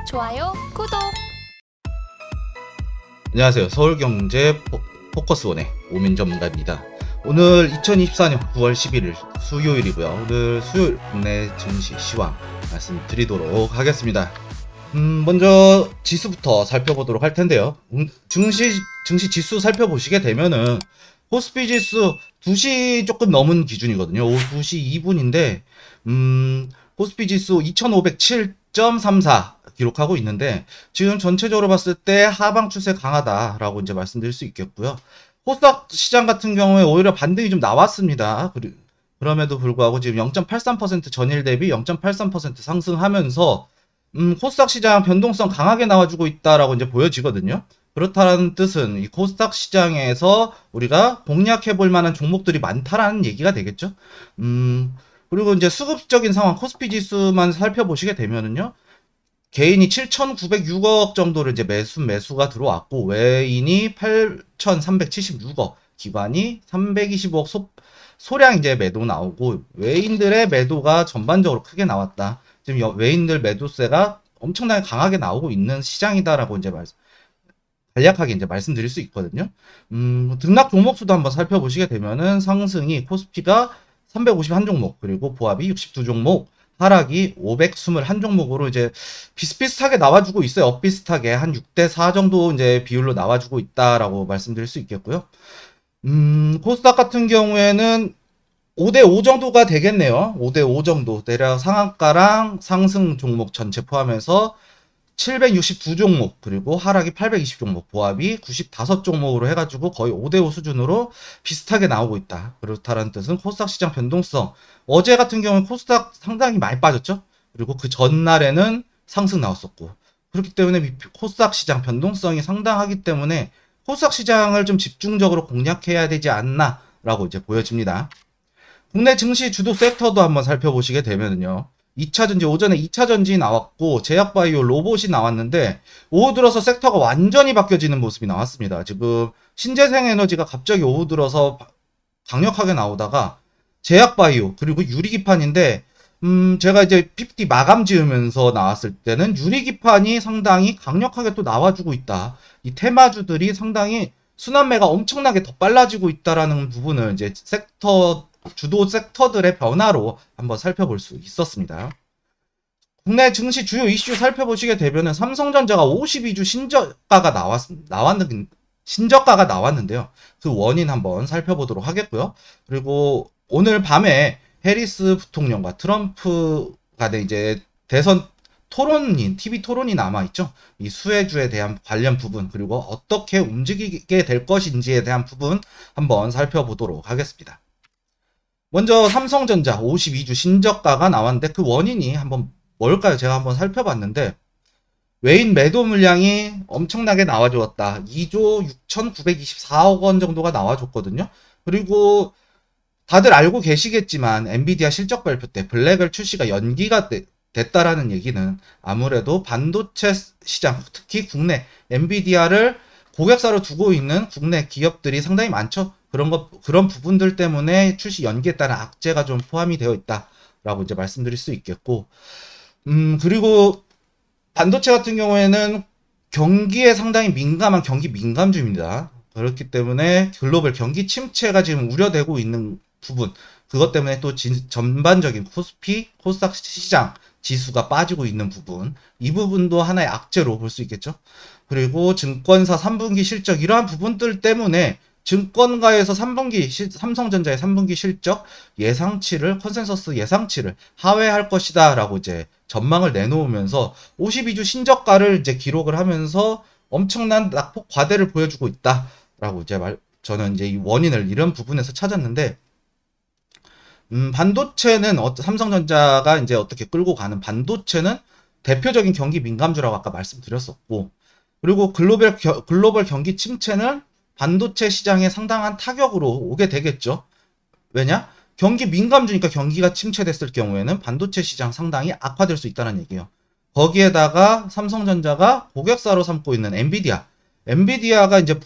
좋아요, 구독. 안녕하세요. 서울경제 포커스원의 오민 전문가입니다. 오늘 2024년 9월 11일 수요일이고요. 오늘 수요일 국내 증시 시황 말씀드리도록 하겠습니다. 먼저 지수부터 살펴보도록 할 텐데요. 증시 지수 살펴보시게 되면은 코스피 지수 2시 조금 넘은 기준이거든요. 오후 2시 2분인데 코스피 지수 2507.34 기록하고 있는데 지금 전체적으로 봤을 때 하방 추세 강하다라고 이제 말씀드릴 수 있겠고요. 코스닥 시장 같은 경우에 오히려 반등이 좀 나왔습니다. 그럼에도 불구하고 지금 0.83% 전일 대비 0.83% 상승하면서 코스닥 시장 변동성 강하게 나와주고 있다라고 이제 보여지거든요. 그렇다는 뜻은 이 코스닥 시장에서 우리가 공략해 볼 만한 종목들이 많다라는 얘기가 되겠죠. 그리고 이제 수급적인 상황 코스피 지수만 살펴보시게 되면은요. 개인이 7,906억 정도를 이제 매수가 들어왔고 외인이 8,376억, 기관이 325억 소량 이제 매도 나오고 외인들의 매도가 전반적으로 크게 나왔다. 지금 외인들 매도세가 엄청나게 강하게 나오고 있는 시장이다라고 이제 간략하게 이제 말씀드릴 수 있거든요. 등락 종목 수도 한번 살펴보시게 되면은 상승이 코스피가 351종목, 그리고 보합이 62종목, 하락이 521종목으로 이제 비슷비슷하게 나와주고 있어요. 엇비슷하게 한 6대4 정도 이제 비율로 나와주고 있다라고 말씀드릴 수 있겠고요. 코스닥 같은 경우에는 5대5 정도가 되겠네요. 5대5 정도. 대략 상한가랑 상승 종목 전체 포함해서 769종목, 그리고 하락이 820종목, 보합이 95종목으로 해가지고 거의 5대5 수준으로 비슷하게 나오고 있다. 그렇다는 뜻은 코스닥 시장 변동성, 어제 같은 경우는 코스닥 상당히 많이 빠졌죠. 그리고 그 전날에는 상승 나왔었고, 그렇기 때문에 코스닥 시장 변동성이 상당하기 때문에 코스닥 시장을 좀 집중적으로 공략해야 되지 않나 라고 이제 보여집니다. 국내 증시 주도 섹터도 한번 살펴보시게 되면요. 2차전지, 오전에 2차전지 나왔고 제약바이오, 로봇이 나왔는데 오후 들어서 섹터가 완전히 바뀌어지는 모습이 나왔습니다. 지금 신재생에너지가 갑자기 오후 들어서 강력하게 나오다가 제약바이오, 그리고 유리기판인데 제가 이제 PPT 마감 지으면서 나왔을 때는 유리기판이 상당히 강력하게 또 나와주고 있다. 이 테마주들이 상당히 순환매가 엄청나게 더 빨라지고 있다라는 부분을 이제 주도 섹터들의 변화로 한번 살펴볼 수 있었습니다. 국내 증시 주요 이슈 살펴보시게 되면은 삼성전자가 52주 신저가가 나왔는데요. 그 원인 한번 살펴보도록 하겠고요. 그리고 오늘 밤에 해리스 부통령과 트럼프 간의 이제 대선 TV 토론이 남아있죠. 이 수혜주에 대한 관련 부분, 그리고 어떻게 움직이게 될 것인지에 대한 부분 한번 살펴보도록 하겠습니다. 먼저 삼성전자 52주 신저가가 나왔는데 그 원인이 한번 뭘까요? 제가 한번 살펴봤는데 외인 매도 물량이 엄청나게 나와주었다. 2조 6,924억 원 정도가 나와줬거든요. 그리고 다들 알고 계시겠지만 엔비디아 실적 발표 때 블랙을 출시가 연기가 됐다라는 얘기는 아무래도 반도체 시장, 특히 국내 엔비디아를 고객사로 두고 있는 국내 기업들이 상당히 많죠. 그런 부분들 때문에 출시 연기에 따른 악재가 좀 포함이 되어 있다라고 이제 말씀드릴 수 있겠고, 그리고 반도체 같은 경우에는 경기에 상당히 민감한 경기 민감주입니다. 그렇기 때문에 글로벌 경기 침체가 지금 우려되고 있는 부분, 그것 때문에 또 전반적인 코스닥 시장 지수가 빠지고 있는 부분, 이 부분도 하나의 악재로 볼 수 있겠죠. 그리고 증권사 3분기 실적, 이러한 부분들 때문에 증권가에서 삼성전자의 3분기 실적 컨센서스 예상치를 하회할 것이다 라고 이제 전망을 내놓으면서 52주 신저가를 이제 기록을 하면서 엄청난 낙폭 과대를 보여주고 있다 라고 이제 저는 이제 이 원인을 이런 부분에서 찾았는데, 반도체는 삼성전자가 이제 어떻게 끌고 가는 반도체는 대표적인 경기 민감주라고 아까 말씀드렸었고, 그리고 글로벌 경기 침체는 반도체 시장에 상당한 타격으로 오게 되겠죠. 왜냐? 경기 민감주니까 경기가 침체됐을 경우에는 반도체 시장 상당히 악화될 수 있다는 얘기예요. 거기에다가 삼성전자가 고객사로 삼고 있는 엔비디아가 이제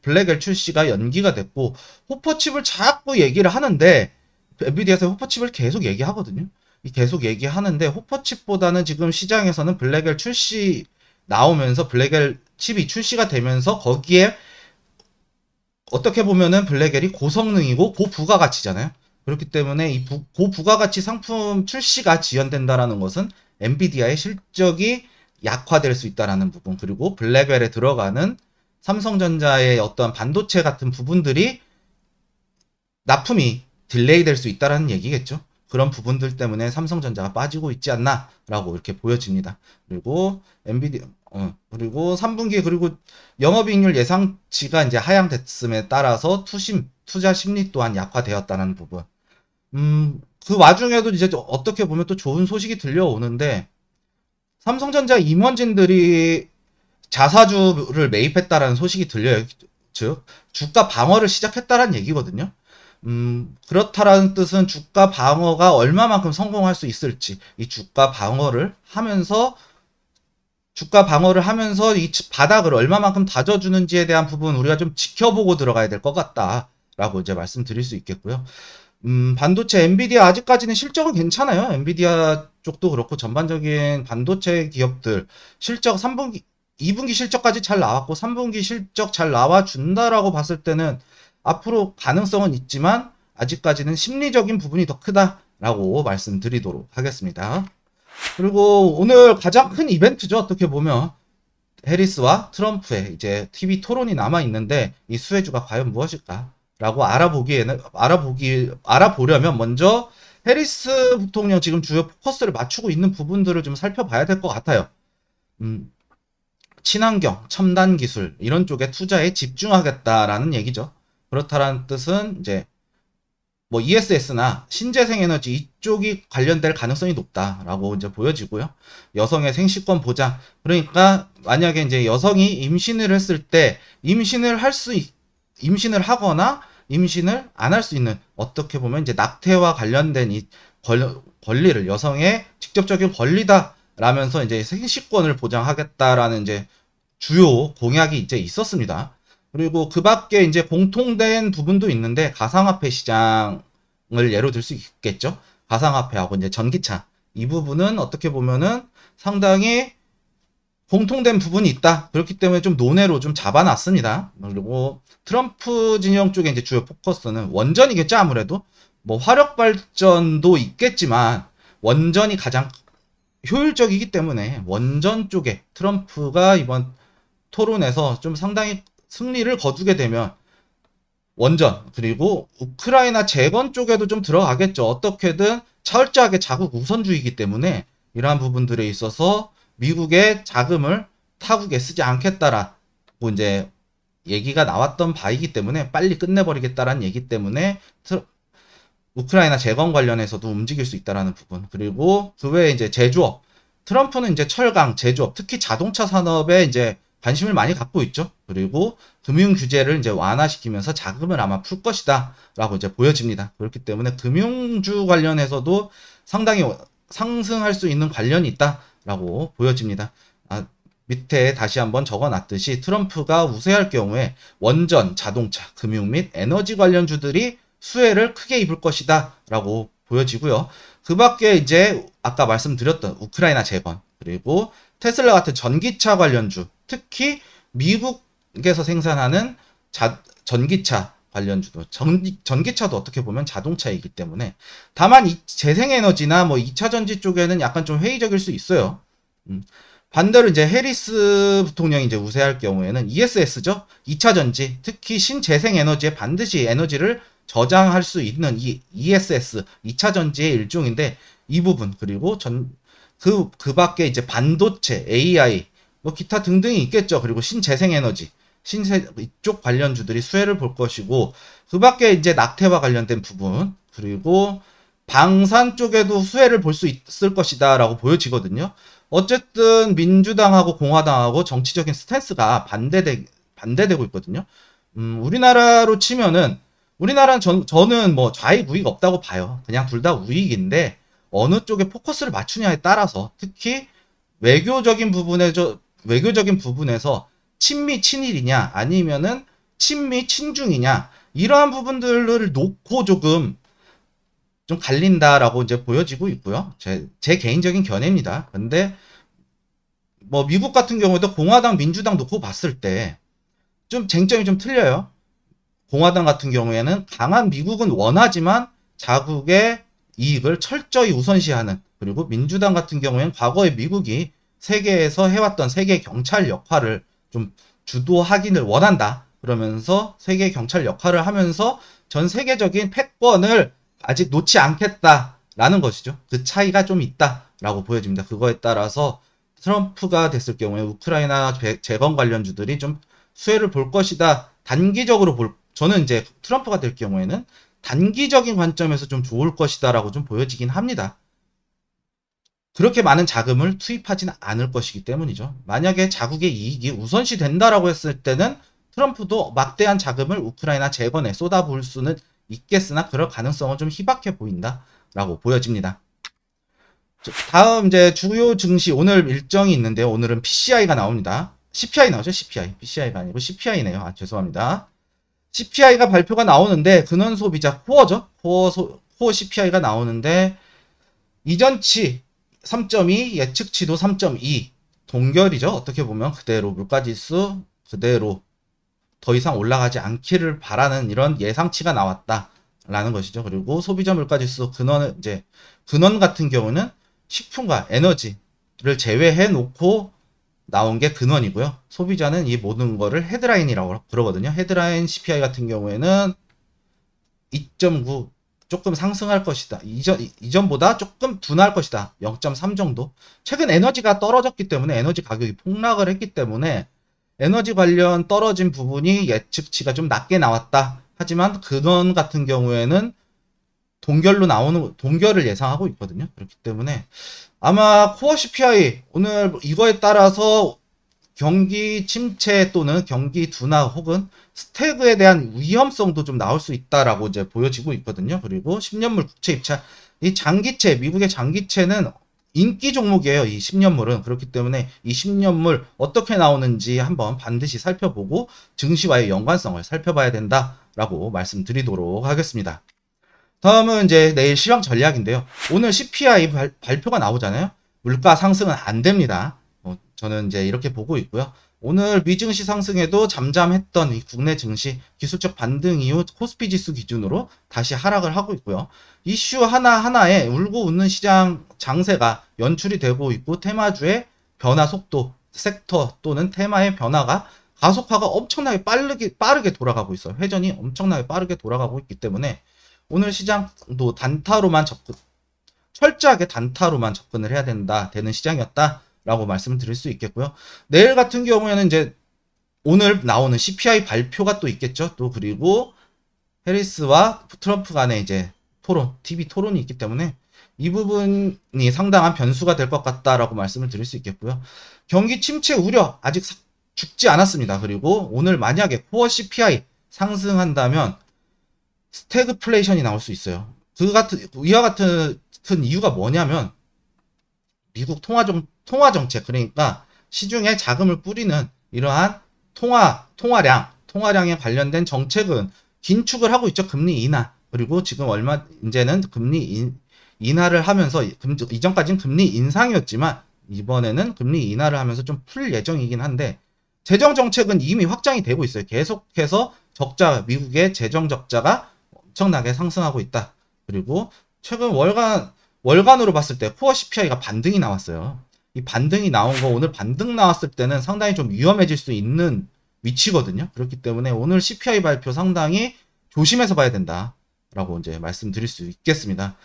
블랙엘 출시가 연기가 됐고 호퍼칩을 자꾸 얘기를 하는데 엔비디아에서 호퍼칩을 계속 얘기하거든요. 계속 얘기하는데 호퍼칩보다는 지금 시장에서는 블랙엘 출시 나오면서 블랙엘 칩이 출시가 되면서 거기에 어떻게 보면은 블랙엘이 고성능이고 고부가가치잖아요. 그렇기 때문에 이 고부가가치 상품 출시가 지연된다라는 것은 엔비디아의 실적이 약화될 수 있다라는 부분, 그리고 블랙웰에 들어가는 삼성전자의 어떤 반도체 같은 부분들이 납품이 딜레이 될 수 있다라는 얘기겠죠. 그런 부분들 때문에 삼성전자가 빠지고 있지 않나라고 이렇게 보여집니다. 그리고 엔비디아 그리고 3분기 그리고 영업이익률 예상치가 이제 하향됐음에 따라서 투자 심리 또한 약화되었다는 부분. 그 와중에도 이제 어떻게 보면 또 좋은 소식이 들려오는데 삼성전자 임원진들이 자사주를 매입했다라는 소식이 들려요. 즉 주가 방어를 시작했다라는 얘기거든요. 그렇다라는 뜻은 주가 방어가 얼마만큼 성공할 수 있을지, 이 주가 방어를 하면서 이 바닥을 얼마만큼 다져주는지에 대한 부분 우리가 좀 지켜보고 들어가야 될 것 같다라고 이제 말씀드릴 수 있겠고요. 반도체 엔비디아 아직까지는 실적은 괜찮아요. 엔비디아 쪽도 그렇고 전반적인 반도체 기업들 실적 3분기, 2분기 실적까지 잘 나왔고 3분기 실적 잘 나와준다라고 봤을 때는 앞으로 가능성은 있지만 아직까지는 심리적인 부분이 더 크다라고 말씀드리도록 하겠습니다. 그리고 오늘 가장 큰 이벤트죠. 어떻게 보면 해리스와 트럼프의 이제 TV 토론이 남아 있는데 이 수혜주가 과연 무엇일까라고 알아보려면 먼저 해리스 부통령 지금 주요 포커스를 맞추고 있는 부분들을 좀 살펴봐야 될 것 같아요. 친환경, 첨단 기술 이런 쪽에 투자에 집중하겠다라는 얘기죠. 그렇다라는 뜻은 이제 뭐 ESS나 신재생에너지 이쪽이 관련될 가능성이 높다라고 이제 보여지고요. 여성의 생식권 보장, 그러니까 만약에 이제 여성이 임신을 했을 때 임신을 하거나 임신을 안 할 수 있는, 어떻게 보면 이제 낙태와 관련된 이 권리를, 여성의 직접적인 권리다라면서 이제 생식권을 보장하겠다라는 이제 주요 공약이 이제 있었습니다. 그리고 그 밖에 이제 공통된 부분도 있는데 가상화폐 시장을 예로 들 수 있겠죠. 가상화폐하고 이제 전기차, 이 부분은 어떻게 보면은 상당히 공통된 부분이 있다. 그렇기 때문에 좀 논외로 좀 잡아놨습니다. 그리고 트럼프 진영 쪽에 이제 주요 포커스는 원전이겠죠. 아무래도 뭐 화력 발전도 있겠지만 원전이 가장 효율적이기 때문에 원전 쪽에 트럼프가 이번 토론에서 좀 상당히 승리를 거두게 되면 원전, 그리고 우크라이나 재건 쪽에도 좀 들어가겠죠. 어떻게든 철저하게 자국 우선주의이기 때문에 이러한 부분들에 있어서 미국의 자금을 타국에 쓰지 않겠다라고 이제 얘기가 나왔던 바이기 때문에 빨리 끝내버리겠다라는 얘기 때문에 우크라이나 재건 관련해서도 움직일 수 있다라는 부분. 그리고 그 외에 이제 제조업, 트럼프는 이제 철강, 제조업, 특히 자동차 산업에 이제 관심을 많이 갖고 있죠. 그리고 금융 규제를 이제 완화시키면서 자금을 아마 풀 것이다 라고 이제 보여집니다. 그렇기 때문에 금융주 관련해서도 상당히 상승할 수 있는 관련이 있다 라고 보여집니다. 밑에 다시 한번 적어놨듯이 트럼프가 우세할 경우에 원전, 자동차, 금융 및 에너지 관련주들이 수혜를 크게 입을 것이다 라고 보여지고요. 그 밖에 이제 아까 말씀드렸던 우크라이나 재건, 그리고 테슬라 같은 전기차 관련주, 특히 미국에서 생산하는 전기차 관련주도, 전기차도 어떻게 보면 자동차이기 때문에, 다만 이 재생에너지나 뭐 2차 전지 쪽에는 약간 좀 회의적일 수 있어요. 반대로 이제 해리스 부통령이 이제 우세할 경우에는 ESS죠. 2차 전지, 특히 신재생에너지에 반드시 에너지를 저장할 수 있는 이 ESS, 2차 전지의 일종인데 이 부분, 그리고 그 밖에 이제 반도체, AI, 뭐 기타 등등이 있겠죠. 그리고 신재생에너지, 이쪽 관련주들이 수혜를 볼 것이고, 그 밖에 이제 낙태와 관련된 부분, 그리고 방산 쪽에도 수혜를 볼 수 있을 것이다 라고 보여지거든요. 어쨌든 민주당하고 공화당하고 정치적인 스탠스가 반대되고 있거든요. 우리나라로 치면은, 우리나라는 저는 뭐 좌익 우익 없다고 봐요. 그냥 둘 다 우익인데 어느 쪽에 포커스를 맞추냐에 따라서, 특히 외교적인 부분에서 친미 친일이냐 아니면은 친미 친중이냐, 이러한 부분들을 놓고 조금 좀 갈린다라고 이제 보여지고 있고요. 제 개인적인 견해입니다. 근데 뭐 미국 같은 경우에도 공화당, 민주당 놓고 봤을 때 좀 쟁점이 좀 틀려요. 공화당 같은 경우에는 강한 미국은 원하지만 자국의 이익을 철저히 우선시하는, 그리고 민주당 같은 경우에는 과거에 미국이 세계에서 해왔던 세계 경찰 역할을 좀 주도하기를 원한다. 그러면서 세계 경찰 역할을 하면서 전 세계적인 패권을 아직 놓지 않겠다라는 것이죠. 그 차이가 좀 있다라고 보여집니다. 그거에 따라서 트럼프가 됐을 경우에 우크라이나 재건 관련주들이 좀 수혜를 볼 것이다. 단기적으로 저는 이제 트럼프가 될 경우에는 단기적인 관점에서 좀 좋을 것이다라고 좀 보여지긴 합니다. 그렇게 많은 자금을 투입하지는 않을 것이기 때문이죠. 만약에 자국의 이익이 우선시 된다라고 했을 때는 트럼프도 막대한 자금을 우크라이나 재건에 쏟아부을 수는 있겠으나 그럴 가능성은 좀 희박해 보인다라고 보여집니다. 다음 이제 주요 증시 오늘 일정이 있는데 오늘은 PCI가 나옵니다. CPI 나오죠? CPI. PCI가 아니고 CPI네요. 아, 죄송합니다. CPI가 발표가 나오는데 근원 소비자 코어죠. 코어 CPI가 나오는데 이전치 3.2 예측치도 3.2 동결이죠. 어떻게 보면 그대로 물가지수 그대로 더 이상 올라가지 않기를 바라는 이런 예상치가 나왔다라는 것이죠. 그리고 소비자 물가지수 근원 같은 경우는 식품과 에너지를 제외해 놓고 나온 게 근원이고요. 소비자는 이 모든 거를 헤드라인이라고 그러거든요. 헤드라인 CPI 같은 경우에는 2.9 조금 상승할 것이다. 이전보다 조금 둔할 것이다. 0.3 정도. 최근 에너지가 떨어졌기 때문에 에너지 가격이 폭락을 했기 때문에 에너지 관련 떨어진 부분이 예측치가 좀 낮게 나왔다. 하지만 근원 같은 경우에는 동결을 예상하고 있거든요. 그렇기 때문에 아마 코어 CPI 오늘 이거에 따라서 경기 침체 또는 경기 둔화 혹은 스태그에 대한 위험성도 좀 나올 수 있다라고 이제 보여지고 있거든요. 그리고 10년물 국채 입찰, 이 장기채, 미국의 장기채는 인기 종목이에요. 이 10년물은. 그렇기 때문에 이 10년물 어떻게 나오는지 한번 반드시 살펴보고 증시와의 연관성을 살펴봐야 된다라고 말씀드리도록 하겠습니다. 다음은 이제 내일 시황 전략인데요. 오늘 CPI 발표가 나오잖아요. 물가 상승은 안 됩니다. 저는 이제 이렇게 보고 있고요. 오늘 미증시 상승에도 잠잠했던 이 국내 증시 기술적 반등 이후 코스피 지수 기준으로 다시 하락을 하고 있고요. 이슈 하나하나에 울고 웃는 시장 장세가 연출이 되고 있고 테마주의 변화 속도, 섹터 또는 테마의 변화가 가속화가 엄청나게 빠르게 돌아가고 있어요. 회전이 엄청나게 빠르게 돌아가고 있기 때문에 오늘 시장도 철저하게 단타로만 접근을 해야 되는 시장이었다라고 말씀을 드릴 수 있겠고요. 내일 같은 경우에는 이제 오늘 나오는 CPI 발표가 또 있겠죠. 또 그리고 해리스와 트럼프 간의 이제 TV 토론이 있기 때문에 이 부분이 상당한 변수가 될 것 같다라고 말씀을 드릴 수 있겠고요. 경기 침체 우려 아직 죽지 않았습니다. 그리고 오늘 만약에 코어 CPI 상승한다면 스태그플레이션이 나올 수 있어요. 이와 같은 이유가 뭐냐면 미국 통화 정책, 그러니까 시중에 자금을 뿌리는 이러한 통화량에 관련된 정책은 긴축을 하고 있죠. 금리 인하. 그리고 지금 이제는 금리 인하를 하면서 이전까지는 금리 인상이었지만 이번에는 금리 인하를 하면서 좀 풀 예정이긴 한데 재정 정책은 이미 확장이 되고 있어요. 계속해서 미국의 재정 적자가 엄청나게 상승하고 있다. 그리고 최근 월간으로 봤을 때 코어 CPI가 반등이 나왔어요. 이 반등이 나온 거 오늘 반등 나왔을 때는 상당히 좀 위험해질 수 있는 위치거든요. 그렇기 때문에 오늘 CPI 발표 상당히 조심해서 봐야 된다라고 이제 말씀드릴 수 있겠습니다.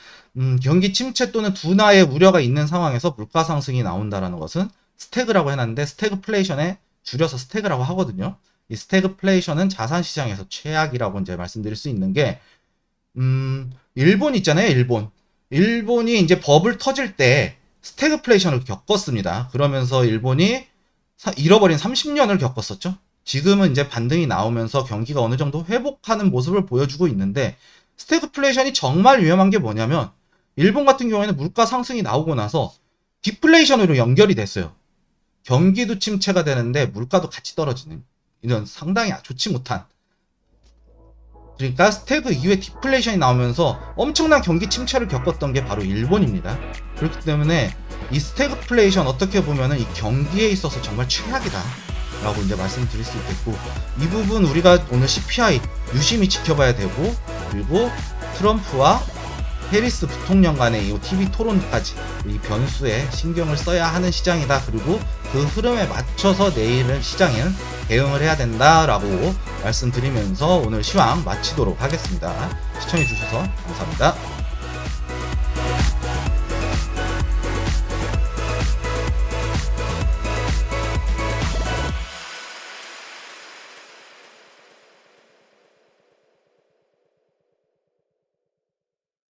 경기 침체 또는 둔화의 우려가 있는 상황에서 물가 상승이 나온다라는 것은 스태그라고 해놨는데 스태그플레이션에 줄여서 스태그라고 하거든요. 이 스태그플레이션은 자산 시장에서 최악이라고 이제 말씀드릴 수 있는 게 일본 있잖아요. 일본이 이제 버블 터질 때 스태그플레이션을 겪었습니다. 그러면서 일본이 잃어버린 30년을 겪었었죠. 지금은 이제 반등이 나오면서 경기가 어느 정도 회복하는 모습을 보여주고 있는데 스태그플레이션이 정말 위험한 게 뭐냐면 일본 같은 경우에는 물가 상승이 나오고 나서 디플레이션으로 연결이 됐어요. 경기도 침체가 되는데 물가도 같이 떨어지는 이런 상당히 좋지 못한, 그러니까 스태그 이후에 디플레이션이 나오면서 엄청난 경기 침체를 겪었던 게 바로 일본입니다. 그렇기 때문에 이 스태그플레이션 어떻게 보면은 이 경기에 있어서 정말 최악이다 라고 이제 말씀드릴 수 있겠고, 이 부분 우리가 오늘 CPI 유심히 지켜봐야 되고, 그리고 트럼프와 해리스 부통령 간의 이 TV 토론까지 이 변수에 신경을 써야 하는 시장이다. 그리고 그 흐름에 맞춰서 내일은 시장에는 대응을 해야 된다라고 말씀드리면서 오늘 시황 마치도록 하겠습니다. 시청해주셔서 감사합니다.